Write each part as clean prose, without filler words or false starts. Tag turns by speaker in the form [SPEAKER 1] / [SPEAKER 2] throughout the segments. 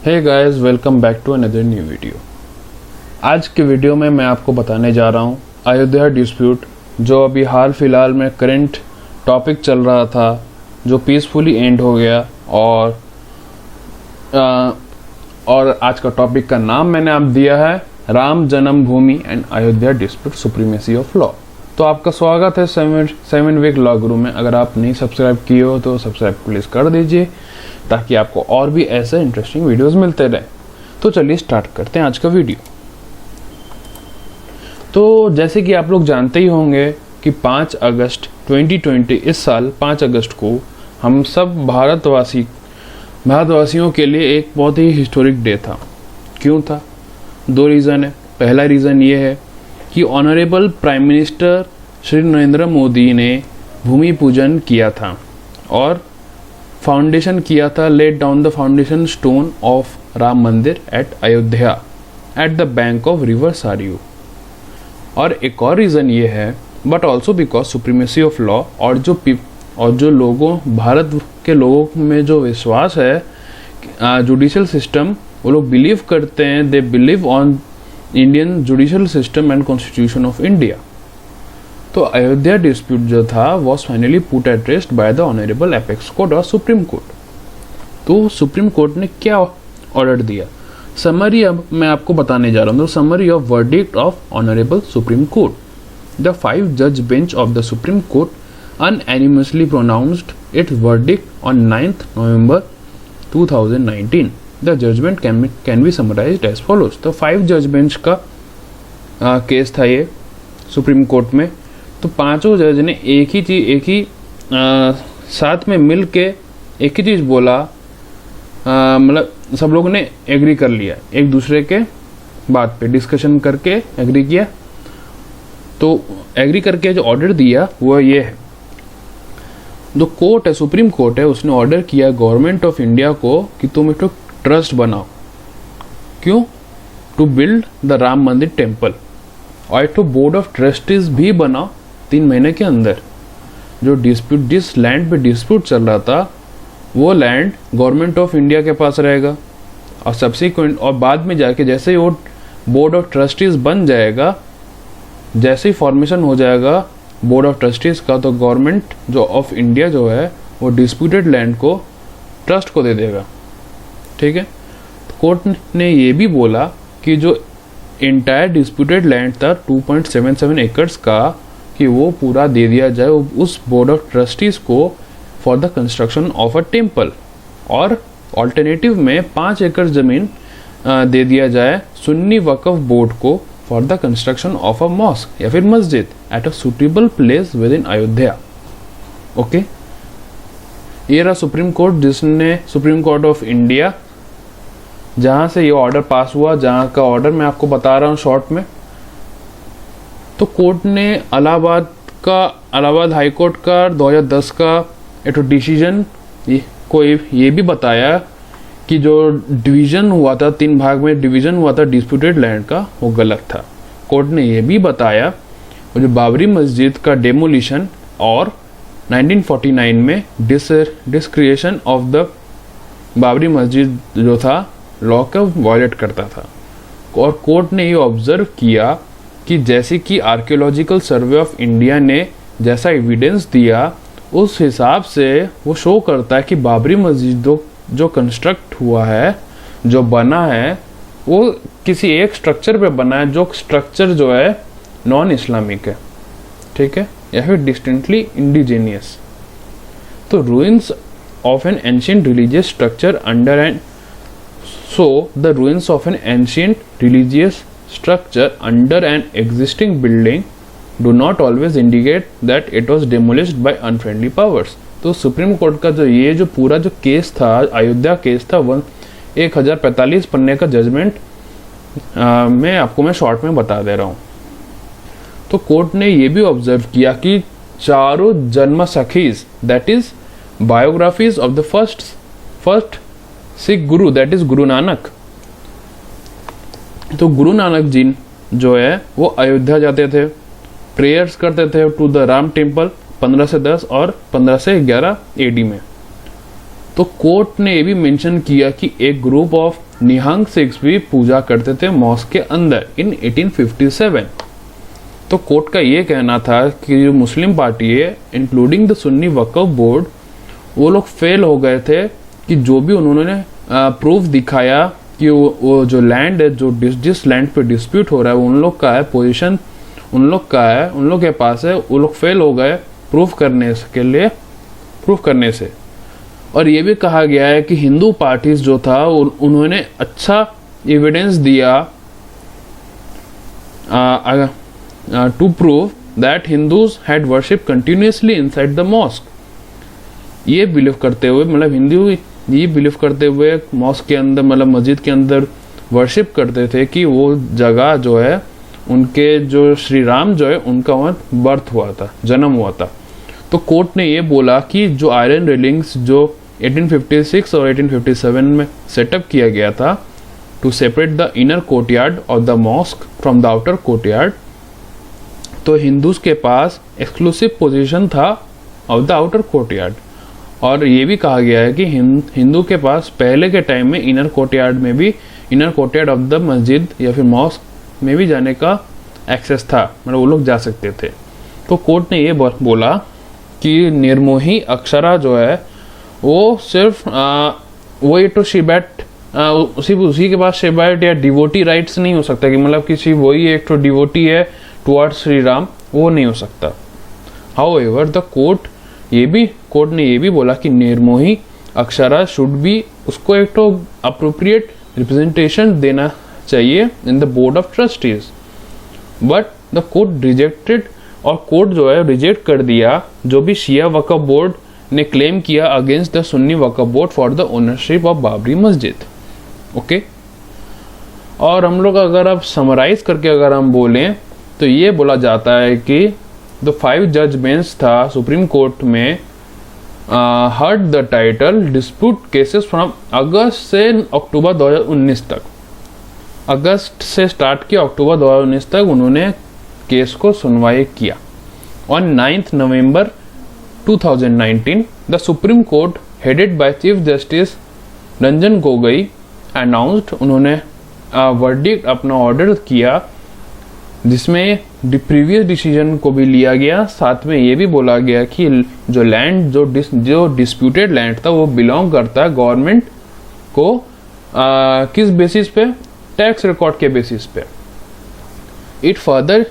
[SPEAKER 1] Hey guys, welcome back to another new video. आज के video में मैं आपको बताने जा रहा हूँ अयोध्या डिस्प्यूट, जो अभी हाल फिलहाल में करंट टॉपिक चल रहा था, जो पीसफुली एंड हो गया। और आज का टॉपिक का नाम मैंने आप दिया है राम जन्मभूमि and Ayodhya dispute supremacy of law. तो आपका स्वागत है 7 वीक लॉ गुरु में। अगर आप नहीं सब्सक्राइब किए हो तो सब्सक्राइब प्लीज़ कर दीजिए, ताकि आपको और भी ऐसे इंटरेस्टिंग वीडियोस मिलते रहे। तो चलिए स्टार्ट करते हैं आज का वीडियो। तो जैसे कि आप लोग जानते ही होंगे कि 5 अगस्त 2020 इस साल 5 अगस्त को हम सब भारतवासियों के लिए एक बहुत ही हिस्टोरिक डे था। क्यों था? 2 रीज़न है। पहला रीज़न ये है कि honourable prime minister Shri Narendra Modi ने भूमि पूजन किया था और फाउंडेशन किया था, let down the foundation stone of Ram Mandir at Ayodhya at the bank of river Sarayu. और एक और रीज़न ये है, but also because supremacy of law और जो लोगों, भारत के लोगों में जो विश्वास है जुडिशियल सिस्टम, वो लोग बिलीव करते हैं, they believe on Indian judicial system and constitution of India. तो अयोध्या डिस्प्यूट जो था was finally put at rest by the honourable apex court और सुप्रीम कोर्ट। तो सुप्रीम कोर्ट ने क्या ऑर्डर दिया, समरी अब मैं आपको बताने जा रहा हूँ। Summary of verdict of honourable supreme court. The 5 जज bench of the supreme court unanimously pronounced its verdict on 9th November 2019। The judgement can be summarised as follows. तो 5 जज बेंच का केस था ये सुप्रीम कोर्ट में। तो 5 जज ने एक ही साथ में मिल के एक ही चीज़ बोला, मतलब सब लोगों ने एग्री कर लिया, एक दूसरे के बात पे डिस्कशन करके एग्री किया। तो एग्री करके जो ऑर्डर दिया वो ये है, जो कोर्ट है, सुप्रीम कोर्ट है, उसने ऑर्डर किया गवर्नमेंट ऑफ इंडिया को कि तुम एक ट्रस्ट बनाओ। क्यों? टू बिल्ड द राम मंदिर टेम्पल। और एक बोर्ड ऑफ ट्रस्टीज भी बनाओ 3 महीने के अंदर। जो डिस्प्यूट, जिस लैंड पे डिस्प्यूट चल रहा था, वो लैंड गवर्नमेंट ऑफ इंडिया के पास रहेगा। और सब्सिक्वेंट और बाद में जाके जैसे ही वो बोर्ड ऑफ ट्रस्टीज बन जाएगा, जैसे ही फॉर्मेशन हो जाएगा बोर्ड ऑफ ट्रस्टीज का, तो गवर्नमेंट जो ऑफ इंडिया जो है वो डिस्प्यूटेड लैंड को ट्रस्ट को दे देगा। ठीक है। कोर्ट ने ये भी बोला कि जो इंटायर डिस्प्यूटेड लैंड था 2.77 एकर्स का, कि वो पूरा दे दिया जाए उस बोर्ड ऑफ ट्रस्टीज को for the construction of a temple. और ऑल्टरनेटिव में 5 एकड़ जमीन दे दिया जाए सुन्नी वक्फ बोर्ड को for the construction of a mask या फिर मस्जिद at a suitable place with in Ayodhya. Okay, ये रहा सुप्रीम कोर्ट ऑफ इंडिया, जहां से ये ऑर्डर पास हुआ, जहां का ऑर्डर मैं आपको बता रहा हूं शॉर्ट में। तो कोर्ट ने इलाहाबाद हाई कोर्ट का 2010 का एक डिसीजन को ये भी बताया कि जो डिवीजन हुआ था, 3 भाग में डिवीजन हुआ था डिस्प्यूटेड लैंड का, वो गलत था। कोर्ट ने ये भी बताया वो जो बाबरी मस्जिद का डेमोलिशन और 1949 में डिस्क्रिएशन ऑफ द बाबरी मस्जिद जो था लॉ का वायलेट करता था। और कोर्ट ने ये ऑब्जर्व किया कि जैसे कि आर्कियोलॉजिकल सर्वे ऑफ इंडिया ने जैसा एविडेंस दिया, उस हिसाब से वो शो करता है कि बाबरी मस्जिद जो कंस्ट्रक्ट हुआ है, जो बना है, वो किसी एक स्ट्रक्चर पे बना है, जो स्ट्रक्चर जो है नॉन इस्लामिक है। ठीक है, या फिर डिस्टिंक्टली इंडिजीनियस। तो ruins of N ancient religious structure under and So, the ruins of an ancient religious structure under an existing building do not always indicate that it was demolished by unfriendly powers. तो supreme court का जो पूरा case था, Ayodhya case था, 1045 पन्ने का judgement मैं short में बता दे रहा हूँ। तो कोर्ट ने ये भी ऑब्जर्व किया कि 4 Janam Sakhis, that is biographies of the first Sikh guru, that is Guru Nanak. तो गुरु नानक जी जो है वो अयोध्या जाते थे, प्रेयर्स करते थे टू द राम टेम्पल 15 से 10 और 15 से 11 AD में। तो कोर्ट ने ये भी मेंशन किया कि एक ग्रुप ऑफ निहंग सिख्स भी पूजा करते थे मॉस्क के अंदर इन 1857। तो कोर्ट का ये कहना था कि जो मुस्लिम पार्टी है including the Sunni Waqf board, वो लोग फेल हो गए थे कि जो भी उन्होंने प्रूफ दिखाया कि वो जो लैंड है, जो जिस लैंड पे डिस्प्यूट हो रहा है वो उन लोग का है, पोजीशन उन लोग का है, उन लोग के पास है, वो लोग फेल हो गए प्रूफ करने से। और ये भी कहा गया है कि हिंदू पार्टीज जो था उन्होंने अच्छा एविडेंस दिया to prove that Hindus had worship continuously inside the mosque. ये बिलीव करते हुए, मतलब हिंदू ये बिलीव करते हुए मॉस्क के अंदर, मतलब मस्जिद के अंदर वर्शिप करते थे कि वो जगह जो है उनके जो श्री राम जो है उनका वहाँ बर्थ हुआ था, जन्म हुआ था। तो कोर्ट ने ये बोला कि जो आयरन रेलिंग्स जो 1856 और 1857 में सेटअप किया गया था to separate the inner courtyard of the mosque from the outer courtyard, तो हिंदूज के पास एक्सक्लूसिव पोजीशन था ऑफ द आउटर कोर्टयार्ड। और ये भी कहा गया है कि हिंदू के पास पहले के टाइम में इनर कोर्टयार्ड ऑफ द मस्जिद या फिर मॉस्क में भी जाने का एक्सेस था, मतलब वो लोग जा सकते थे। तो कोर्ट ने ये बोला कि निर्मोही अक्षरा जो है वो सिर्फ वही तो शिबैट उसी के पास शिबैट या डिवोटी राइट्स नहीं हो सकता कि मतलब किसी वही एक तो डिवोटी है टुवर्ड्स श्री राम, वो नहीं हो सकता। हाउएवर द कोर्ट ने ये भी बोला कि निर्मोही अक्षरा शुड बी, उसको एक तो अप्रोप्रिएट रिप्रेजेंटेशन देना चाहिए in the board of trustees, but the court rejected, और कोर्ट जो है रिजेक्ट कर दिया जो भी शिया वक्फ बोर्ड ने क्लेम किया against the Sunni Waqf board for the ownership of Babri मस्जिद। ओके, और हम लोग अगर अब समराइज करके अगर हम बोलें तो ये बोला जाता है कि द 5 जज बेंच था सुप्रीम कोर्ट में heard the title dispute cases from अगस्त से अक्टूबर 2019 तक। अगस्त से स्टार्ट किया, अक्टूबर 2019 तक उन्होंने केस को सुनवाई किया। On 9 November 2019 the supreme court headed by chief justice Ranjan Gogoi announced, उन्होंने वर्डिक्ट अपना ऑर्डर किया जिसमें प्रीवियस डिसीजन को भी लिया गया, साथ में ये भी बोला गया कि जो लैंड जो डिस्प्यूटेड लैंड था वो बिलोंग करता है गवर्नमेंट को किस बेसिस पे, टैक्स रिकॉर्ड के बेसिस पे। इट फर्दर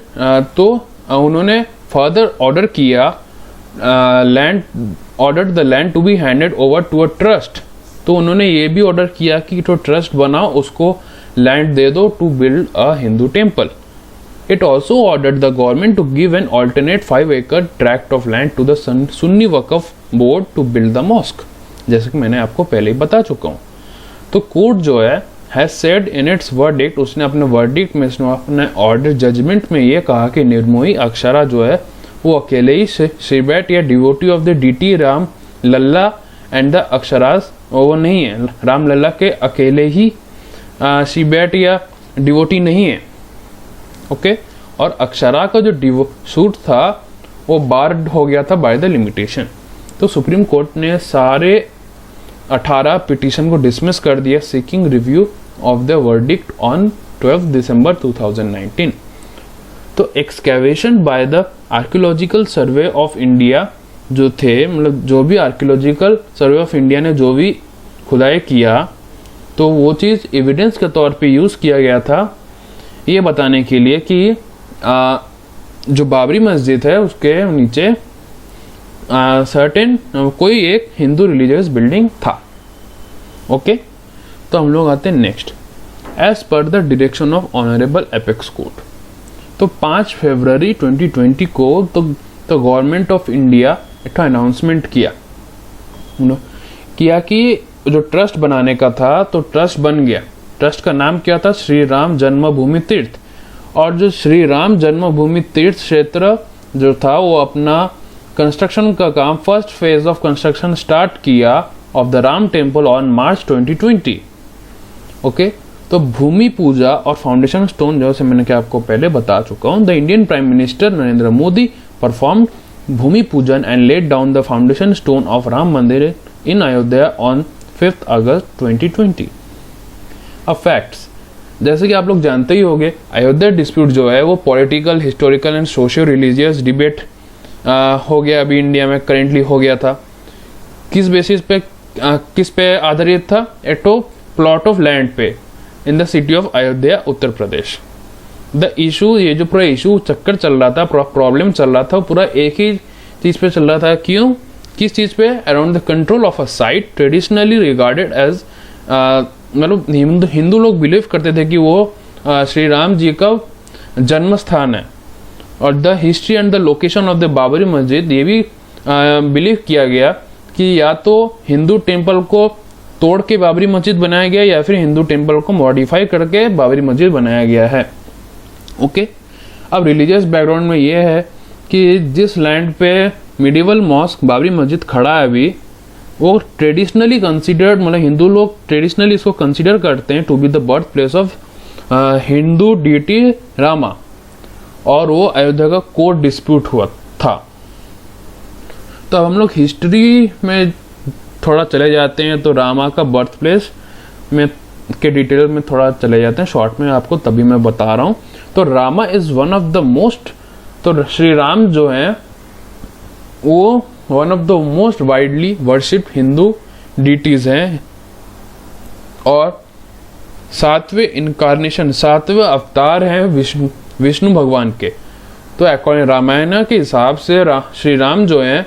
[SPEAKER 1] तो उन्होंने फर्दर ऑर्डर किया ordered the land to be handed over to a trust, तो उन्होंने ये भी ऑर्डर किया कि तो ट्रस्ट बनाओ, उसको लैंड दे दो to build a Hindu temple. It also ordered the government to give an alternate 5-acre tract of land to the Sunni Waqf Board to build the mosque, जैसे कि मैंने आपको पहले ही बता चुका हूँ। तो कोर्ट जो है has said in its verdict, उसने अपने वर्डिक्ट में, अपने ऑर्डर जजमेंट में ये कहा कि निर्मोही अक्षरा जो है वो अकेले ही शिबैट या devotee of the deity Ram Lalla and the अक्षरास वो नहीं है, राम लल्ला के अकेले ही शिबैट या डिवोटी नहीं है। ओके, और अक्षरा का जो सूट था वो बार्ड हो गया था बाय द लिमिटेशन। तो सुप्रीम कोर्ट ने सारे 18 पिटीशन को डिसमिस कर दिया, seeking review of the verdict on 12 दिसंबर 2019। तो excavation by the archaeological survey of India जो थे, मतलब जो भी आर्कियोलॉजिकल सर्वे ऑफ इंडिया ने जो भी खुदाई किया, तो वो चीज़ एविडेंस के तौर पे यूज़ किया गया था ये बताने के लिए कि जो बाबरी मस्जिद है उसके नीचे सर्टेन कोई एक हिंदू रिलीजियस बिल्डिंग था। ओके, तो हम लोग आते हैं next. As per the direction of honourable apex court, तो 5 फरवरी 2020 को तो गवर्नमेंट ऑफ इंडिया एक अनाउंसमेंट किया कि जो ट्रस्ट बनाने का था तो ट्रस्ट बन गया। ट्रस्ट का नाम क्या था? श्री राम जन्मभूमि तीर्थ। और जो श्री राम जन्मभूमि तीर्थ क्षेत्र जो था वो अपना कंस्ट्रक्शन का काम, first phase of construction start किया of the Ram temple on March 2020। ओके, तो भूमि पूजा और फाउंडेशन स्टोन जैसे मैंने क्या आपको पहले बता चुका हूँ। The Indian prime minister Narendra Modi perform bhoomi pujan and laid down the foundation stone of Ram Mandir in Ayodhya on 5 August 2020। Facts. जैसे कि आप लोग जानते ही होंगे, अयोध्या डिस्प्यूट जो है वो political, historical and socio religious debate हो गया, अभी इंडिया में करेंटली हो गया था। किस बेसिस पे, किस पे आधारित था? एटो प्लॉट ऑफ लैंड पे in the city of Ayodhya, Uttar Pradesh. The issue, ये जो पूरा इशू चक्कर चल रहा था, प्रॉब्लम चल रहा था, पूरा एक ही चीज पे चल रहा था। क्यों? किस चीज पे? Around the control of a site traditionally regarded as, मतलब हिंदू लोग बिलीव करते थे कि वो श्री राम जी का जन्म स्थान है। और the history and the location of the Babri मस्जिद, ये भी बिलीव किया गया कि या तो हिंदू टेम्पल को तोड़ के बाबरी मस्जिद बनाया गया या फिर हिंदू टेम्पल को मॉडिफाई करके बाबरी मस्जिद बनाया गया है। ओके, अब रिलीजियस बैकग्राउंड में ये है कि जिस लैंड पे मिडिवल मॉस्क बाबरी मस्जिद खड़ा है अभी, वो ट्रेडिशनली कंसिडर्ड, मतलब हिंदू लोग ट्रेडिशनली इसको कंसिडर करते हैं to be the birth place of Hindu deity Rama, और वो अयोध्या का कोर्ट डिस्प्यूट हुआ था। तो अब हम लोग हिस्ट्री में थोड़ा चले जाते हैं, तो रामा का बर्थ प्लेस में के डिटेल में थोड़ा चले जाते हैं, शॉर्ट में आपको तभी मैं बता रहा हूँ। तो Rama is one of the most, तो श्री राम जो है वो one of the most widely worshipped Hindu deities हैं, और सातवें इनकारनेशन, सातवें अवतार हैं विष्णु भगवान के। तो अकॉर्डिंग रामायण के हिसाब से श्री राम जो हैं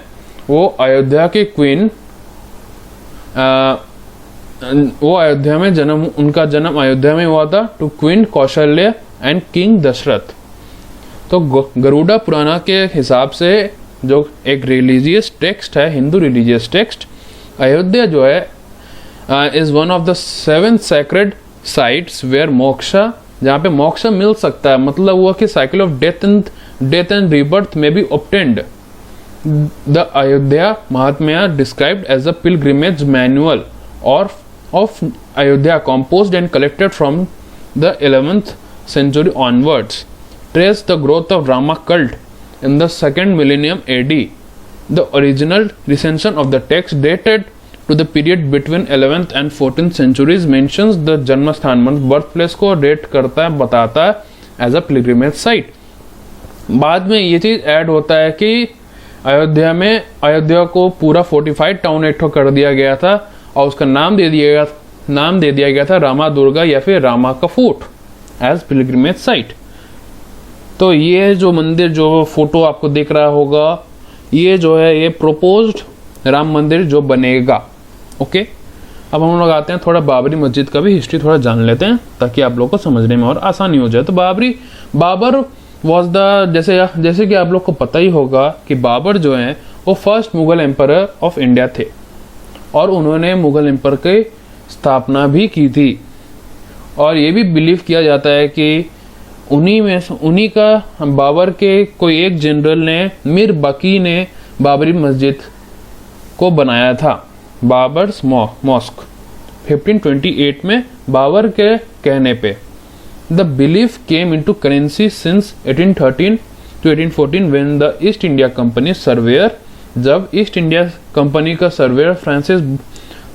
[SPEAKER 1] वो अयोध्या के क्वीन, वो अयोध्या में जन्म, उनका जन्म अयोध्या में हुआ था टू क्वीन कौशल्य एंड किंग दशरथ। तो गरुड़ा पुराना के हिसाब से जो एक रिलीजियस टेक्स्ट है, हिंदू रिलीजियस टेक्स्ट, अयोध्या जो है is one of the 7 sacred sites where moksha, जहाँ पे मोक्ष मिल सकता है, मतलब हुआ कि cycle of death and rebirth में be obtained. The Ayodhya Mahatmya described as a pilgrimage manual और of Ayodhya composed and collected from the 11th century onwards, trace the growth of Rama cult in the 2nd millennium AD. The original recension of the text dated to the period between 11th and 14th centuries mentions the जन्मस्थान, birthplace को date करता है, बताता है as a pilgrimage site। बाद में ये चीज ऐड होता है कि अयोध्या को पूरा फोर्टिफाइड टाउन एक कर दिया गया था, और उसका नाम दे दिया गया था रामा दुर्गा या फिर रामा का फोर्ट एज पिलग्रिमेज साइट। तो ये जो मंदिर, जो फोटो आपको दिख रहा होगा, ये जो है ये प्रोपोज्ड राम मंदिर जो बनेगा। ओके, अब हम लोग आते हैं थोड़ा बाबरी मस्जिद का भी हिस्ट्री थोड़ा जान लेते हैं, ताकि आप लोग को समझने में और आसानी हो जाए। तो बाबर वॉज द, जैसे कि आप लोग को पता ही होगा कि बाबर जो है वो first Mughal emperor of India थे, और उन्होंने मुगल एम्पायर की स्थापना भी की थी। और ये भी बिलीव किया जाता है कि उन्हीं का बाबर के कोई एक जनरल ने, मीर बकी ने बाबरी मस्जिद को बनाया था, बाबर्स मॉस्क 1528 में बाबर के कहने पे। The belief came into currency since 1813 to 1814 when the east India company surveyor, जब ईस्ट इंडिया कंपनी का सर्वेयर फ्रांसिस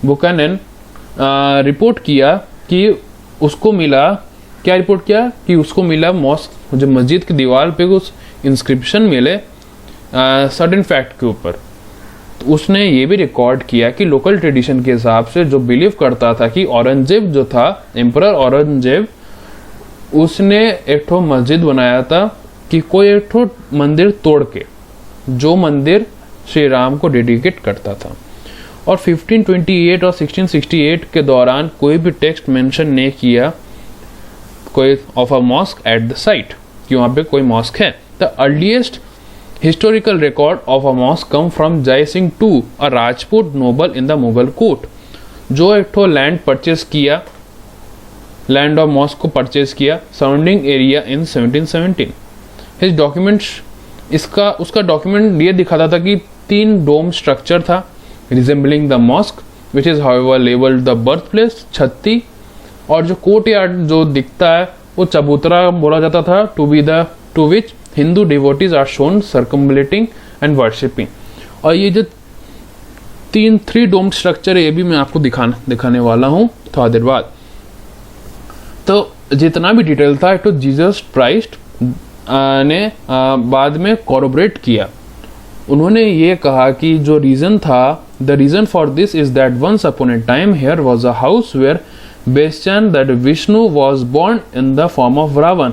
[SPEAKER 1] बुकानन रिपोर्ट किया कि उसको मिला, क्या रिपोर्ट किया कि उसको मिला मॉस्क, जो मस्जिद की दीवार पे कुछ इंस्क्रिप्शन मिले सर्टेन फैक्ट के ऊपर। तो उसने ये भी रिकॉर्ड किया कि लोकल ट्रेडिशन के हिसाब से जो बिलीव करता था कि औरंगजेब जो था, एम्परर औरंगजेब, उसने एक ठो मस्जिद बनाया था कि कोई एक ठो मंदिर तोड़ के, जो मंदिर श्री राम को डेडिकेट करता था। और 1528 और 1668 के दौरान कोई भी टेक्स्ट मेंशन नहीं किया कोई of a mosque at the site, कि वहाँ पे कोई मॉस्क है। The earliest historical record of a mosque come from Jai Singh two, a Rajput noble in the Mughal court, जो एक ठो लैंड परचेज किया, लैंड ऑफ मॉस्क को परचेज किया surrounding area in 1717। His documents, उसका डॉक्यूमेंट ये दिखाता था कि 3 डोम स्ट्रक्चर था resembling the mosque, which is however labelled the birth place छत्ती, और जो कोर्ट यार्ड जो दिखता है वो चबूतरा बोला जाता था, to which Hindu devotees are shown circumambulating and worshipping. और ये जो 3 डोम स्ट्रक्चर है, ये भी मैं आपको दिखाने वाला हूँ थोड़ा देर बाद। तो जितना भी डिटेल था तो जीसस क्राइस्ट ने बाद में कॉर्पोरेट किया। उन्होंने ये कहा कि जो रीज़न था, the reason for this is that once upon a time here was a house where based on that Vishnu was born in the form of Ravan,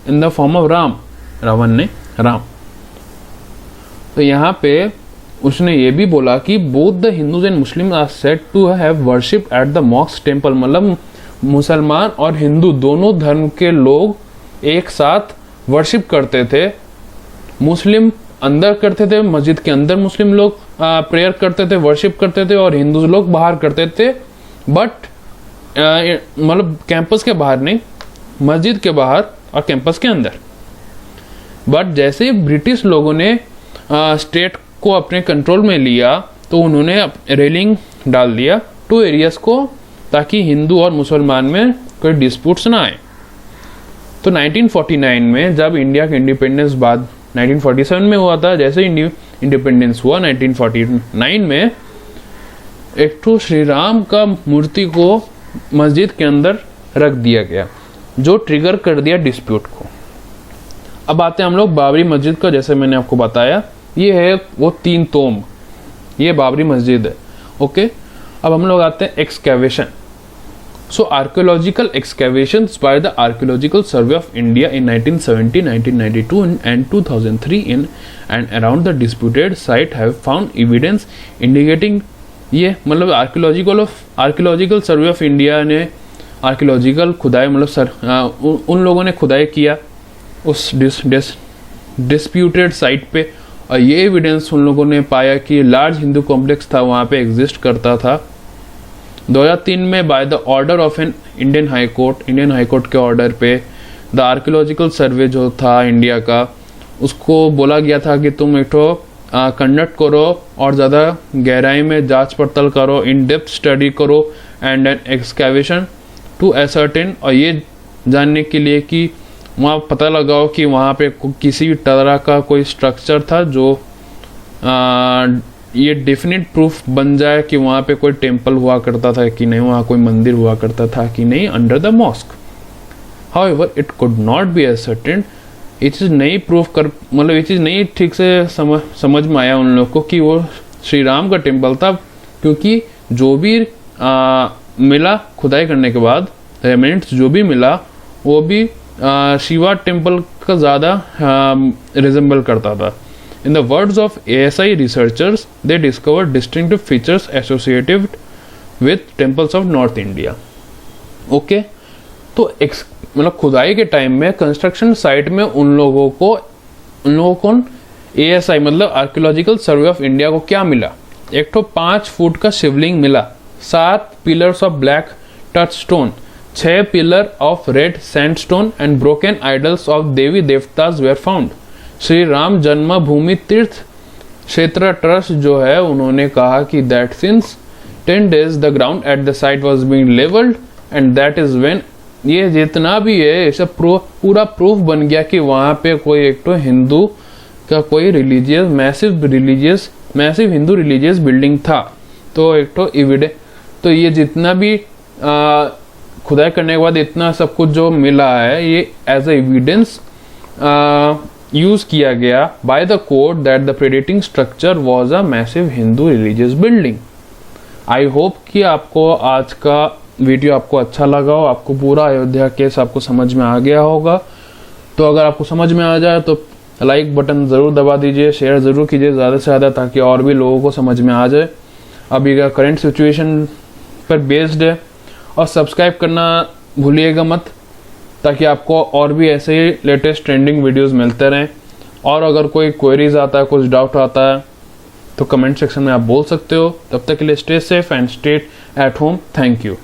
[SPEAKER 1] in the form of Ram, Ravan ने राम। तो यहाँ पे उसने ये भी बोला कि both the Hindus and Muslim are said to have worship at the mosque temple, मतलब मुसलमान और हिंदू दोनों धर्म के लोग एक साथ वर्शिप करते थे। मुस्लिम अंदर करते थे, मस्जिद के अंदर मुस्लिम लोग प्रेयर करते थे, वर्शिप करते थे, और हिंदू लोग बाहर करते थे, बट मतलब कैंपस के बाहर नहीं, मस्जिद के बाहर और कैंपस के अंदर। बट जैसे ब्रिटिश लोगों ने स्टेट को अपने कंट्रोल में लिया तो उन्होंने रेलिंग डाल दिया 2 एरियाज को, ताकि हिंदू और मुसलमान में कोई डिस्प्यूट्स ना आए। तो 1949 में जब इंडिया का इंडिपेंडेंस बाद 1947 में हुआ था, जैसे इंडिपेंडेंस हुआ 1949 में, एक तो श्री राम का मूर्ति को मस्जिद के अंदर रख दिया गया, जो ट्रिगर कर दिया डिस्प्यूट को। अब आते हैं हम लोग बाबरी मस्जिद का। जैसे मैंने आपको बताया, ये है वो 3 तोम, ये बाबरी मस्जिद है। ओके, अब हम लोग आते हैं excavation. So archaeological excavations by the Archaeological Survey of India in 1970, 1992 and 2003 in and around the disputed site have found evidence indicating, ये मतलब आर्कियोलॉजिकल सर्वे ऑफ इंडिया ने आर्कियोलॉजिकल खुदाई मतलब उन लोगों ने खुदाई किया उस डिस्प्यूटेड साइट पे, और ये एविडेंस उन लोगों ने पाया कि लार्ज हिंदू कॉम्प्लेक्स था, वहाँ पे एग्जिस्ट करता था। 2003 में by the order of an Indian high court के ऑर्डर पे द आर्कियोलॉजिकल सर्वे जो था इंडिया का, उसको बोला गया था कि तुम एक तो कंडक्ट करो और ज़्यादा गहराई में जांच पड़ताल करो, इन डेप्थ स्टडी करो and an excavation to ascertain, और ये जानने के लिए कि वहाँ पता लगाओ कि वहाँ पे किसी भी तरह का कोई स्ट्रक्चर था जो ये डेफिनेट प्रूफ बन जाए कि वहाँ पे कोई टेम्पल हुआ करता था कि नहीं, वहाँ कोई मंदिर हुआ करता था कि नहीं under the mosque. However it could not be ascertained, ये चीज़ नहीं प्रूफ कर, मतलब ये चीज़ नहीं ठीक से समझ में आया उन लोग को कि वो श्री राम का टेम्पल था, क्योंकि जो भी मिला खुदाई करने के बाद, रेमेनेंट्स जो भी मिला वो भी शिवा टेम्पल का ज़्यादा रिजेंबल करता था। In the words of ASI researchers, they discovered distinctive features associated with temples of North India. Okay, तो मतलब खुदाई के टाइम में कंस्ट्रक्शन साइट में उन लोगों को ASI मतलब आर्कियोलॉजिकल सर्वे ऑफ इंडिया को क्या मिला? एक तो 5 फुट का शिवलिंग मिला, 7 pillars of black touch stone, 6 pillar of red sandstone and broken idols of देवी देवतास were found. Shri Ram Janmabhoomi Teerth Kshetra trust जो है, उन्होंने कहा कि that since 10 days the ground at the site was being levelled and that is when, ये जितना भी है सब पूरा प्रूफ बन गया कि वहाँ पे कोई एक तो हिंदू का कोई मैसिव हिंदू रिलीजियस बिल्डिंग था। तो एक तो एविडेंस, तो ये जितना भी खुदाई करने के बाद इतना सब कुछ जो मिला है, ये एज ए एविडेंस यूज किया गया by the court that the predating structure was a massive Hindu religious building. I hope कि आपको आज का वीडियो आपको अच्छा लगा हो, आपको पूरा अयोध्या केस आपको समझ में आ गया होगा। तो अगर आपको समझ में आ जाए तो लाइक बटन ज़रूर दबा दीजिए, शेयर ज़रूर कीजिए ज़्यादा से ज़्यादा, ताकि और भी लोगों को समझ में आ जाए अभी का करंट सिचुएशन पर बेस्ड है। और सब्सक्राइब करना भूलिएगा मत, ताकि आपको और भी ऐसे ही लेटेस्ट ट्रेंडिंग वीडियोस मिलते रहें। और अगर कोई क्वेरीज आता है, कुछ डाउट आता है, तो कमेंट सेक्शन में आप बोल सकते हो। तब तक के लिए stay safe and stay at home. Thank you.